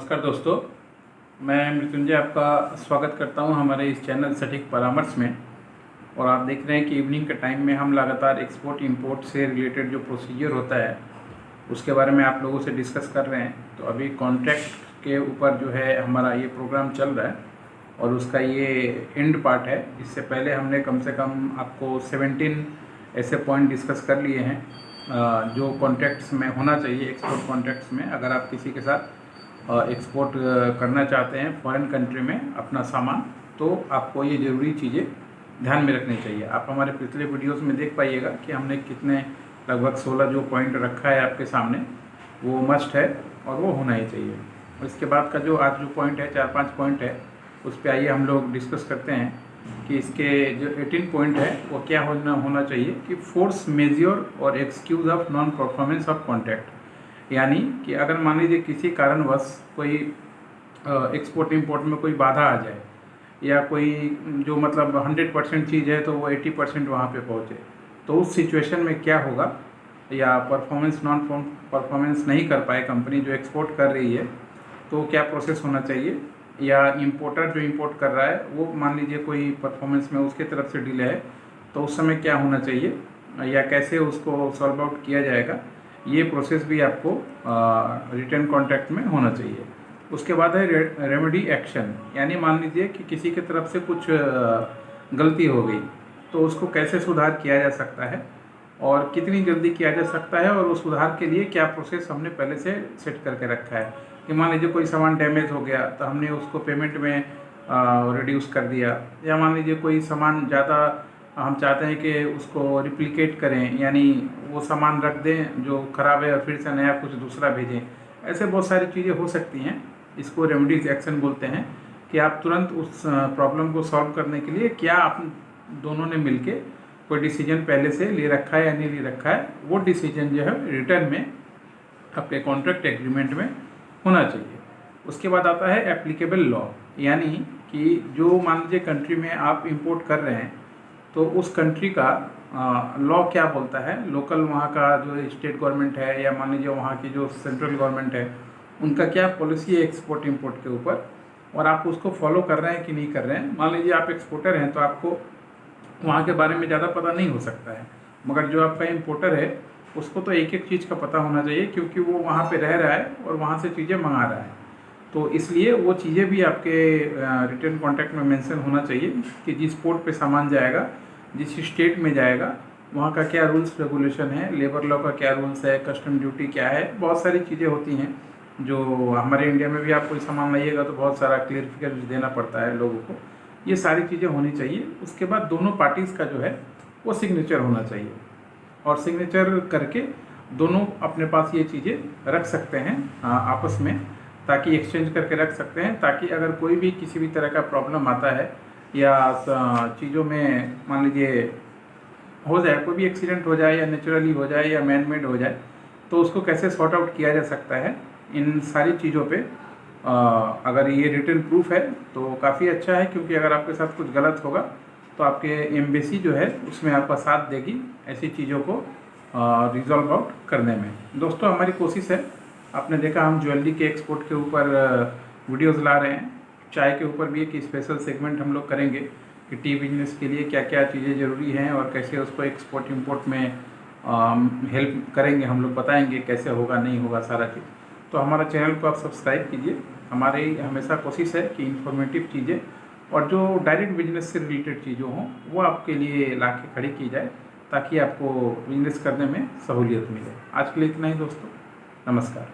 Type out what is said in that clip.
नमस्कार दोस्तों, मैं मृत्युंजय आपका स्वागत करता हूं हमारे इस चैनल सटीक परामर्श में। और आप देख रहे हैं कि इवनिंग के टाइम में हम लगातार एक्सपोर्ट इंपोर्ट से रिलेटेड जो प्रोसीजर होता है उसके बारे में आप लोगों से डिस्कस कर रहे हैं। तो अभी कॉन्ट्रैक्ट के ऊपर जो है हमारा ये प्रोग्राम चल रहा है और उसका ये एंड पार्ट है। इससे पहले हमने कम से कम आपको 17 ऐसे पॉइंट डिस्कस कर लिए हैं जो कॉन्ट्रैक्ट्स में होना चाहिए। एक्सपोर्ट कॉन्ट्रैक्ट्स में अगर आप किसी के साथ एक्सपोर्ट करना चाहते हैं फॉरेन कंट्री में अपना सामान, तो आपको ये ज़रूरी चीज़ें ध्यान में रखनी चाहिए। आप हमारे पिछले वीडियोस में देख पाइएगा कि हमने कितने लगभग 16 जो पॉइंट रखा है आपके सामने, वो मस्ट है और वो होना ही चाहिए। इसके बाद का जो आज जो पॉइंट है 4-5 पॉइंट है, उस पर आइए हम लोग डिस्कस करते हैं कि इसके जो 18 पॉइंट है वो क्या होना चाहिए कि फोर्स मेजर और excuse of non performance of contract. यानी कि अगर मान लीजिए किसी कारणवश कोई एक्सपोर्ट इंपोर्ट में कोई बाधा आ जाए या कोई जो मतलब 100% चीज़ है तो वो 80% वहाँ पे पहुँचे, तो उस सिचुएशन में क्या होगा, या परफॉर्मेंस नॉन परफॉर्मेंस नहीं कर पाए कंपनी जो एक्सपोर्ट कर रही है, तो क्या प्रोसेस होना चाहिए। या इंपोर्टर जो इंपोर्ट कर रहा है वो मान लीजिए कोई परफॉर्मेंस में उसके तरफ से डिले है, तो उस समय क्या होना चाहिए या कैसे उसको सॉल्व आउट किया जाएगा, ये प्रोसेस भी आपको रिटर्न कॉन्ट्रैक्ट में होना चाहिए। उसके बाद है रेमेडी एक्शन। यानी मान लीजिए कि किसी की तरफ से कुछ गलती हो गई, तो उसको कैसे सुधार किया जा सकता है और कितनी जल्दी किया जा सकता है, और उस सुधार के लिए क्या प्रोसेस हमने पहले से सेट करके रखा है। कि मान लीजिए कोई सामान डैमेज हो गया तो हमने उसको पेमेंट में रिड्यूस कर दिया, या मान लीजिए कोई सामान ज़्यादा हम चाहते हैं कि उसको रिप्लिकेट करें, यानी वो सामान रख दें जो ख़राब है और फिर से नया कुछ दूसरा भेजें। ऐसे बहुत सारी चीज़ें हो सकती हैं। इसको रेमेडीज एक्शन बोलते हैं कि आप तुरंत उस प्रॉब्लम को सॉल्व करने के लिए क्या आप दोनों ने मिलके कोई डिसीजन पहले से ले रखा है या नहीं ले रखा है, वो डिसीजन जो है रिटर्न में आपके कॉन्ट्रैक्ट एग्रीमेंट में होना चाहिए। उसके बाद आता है एप्लीकेबल लॉ। यानी कि जो मान लीजिए कंट्री में आप इंपोर्ट कर रहे हैं तो उस कंट्री का लॉ क्या बोलता है, लोकल वहाँ का जो स्टेट गवर्नमेंट है या मान लीजिए वहाँ की जो सेंट्रल गवर्नमेंट है, उनका क्या पॉलिसी है एक्सपोर्ट इंपोर्ट के ऊपर, और आप उसको फॉलो कर रहे हैं कि नहीं कर रहे हैं। मान लीजिए आप एक्सपोर्टर हैं तो आपको वहाँ के बारे में ज़्यादा पता नहीं हो सकता है, मगर जो आपका इंपोर्टर है उसको तो एक एक चीज़ का पता होना चाहिए, क्योंकि वो वहाँ पे रह रहा है और वहाँ से चीज़ें मंगा रहा है। तो इसलिए वो चीज़ें भी आपके रिटर्न कॉन्ट्रैक्ट में मेंशन होना चाहिए कि जिस पोर्ट पे सामान जाएगा, जिस स्टेट में जाएगा, वहाँ का क्या रूल्स रेगुलेशन है, लेबर लॉ का क्या रूल्स है, कस्टम ड्यूटी क्या है। बहुत सारी चीज़ें होती हैं जो हमारे इंडिया में भी आप कोई सामान लाइएगा तो बहुत सारा क्लियरिफिकेशन देना पड़ता है लोगों को। ये सारी चीज़ें होनी चाहिए। उसके बाद दोनों पार्टीज़ का जो है वो सिग्नेचर होना चाहिए, और सिग्नेचर करके दोनों अपने पास ये चीज़ें रख सकते हैं आपस में, ताकि एक्सचेंज करके रख सकते हैं, ताकि अगर कोई भी किसी भी तरह का प्रॉब्लम आता है या चीज़ों में मान लीजिए हो जाए, कोई भी एक्सीडेंट हो जाए या नेचुरली हो जाए या मैन मेड हो जाए, तो उसको कैसे सॉर्ट आउट किया जा सकता है। इन सारी चीज़ों पे अगर ये रिटन प्रूफ है तो काफ़ी अच्छा है, क्योंकि अगर आपके साथ कुछ गलत होगा तो आपके एम्बेसी जो है उसमें आपका साथ देगी ऐसी चीज़ों को रिजॉल्व आउट करने में। दोस्तों, हमारी कोशिश है, आपने देखा हम ज्वेलरी के एक्सपोर्ट के ऊपर वीडियोज़ ला रहे हैं, चाय के ऊपर भी एक स्पेशल सेगमेंट हम लोग करेंगे कि टी बिजनेस के लिए क्या क्या चीज़ें ज़रूरी हैं और कैसे उसको एक्सपोर्ट इंपोर्ट में हेल्प करेंगे, हम लोग बताएंगे कैसे होगा नहीं होगा सारा चीज़। तो हमारा चैनल को आप सब्सक्राइब कीजिए। हमारी हमेशा कोशिश है कि इंफॉर्मेटिव चीज़ें और जो डायरेक्ट बिजनेस से रिलेटेड चीज़ें हों वो आपके लिए ला के खड़ी की जाए, ताकि आपको बिजनेस करने में सहूलियत मिले। आज के लिए इतना ही दोस्तों, नमस्कार।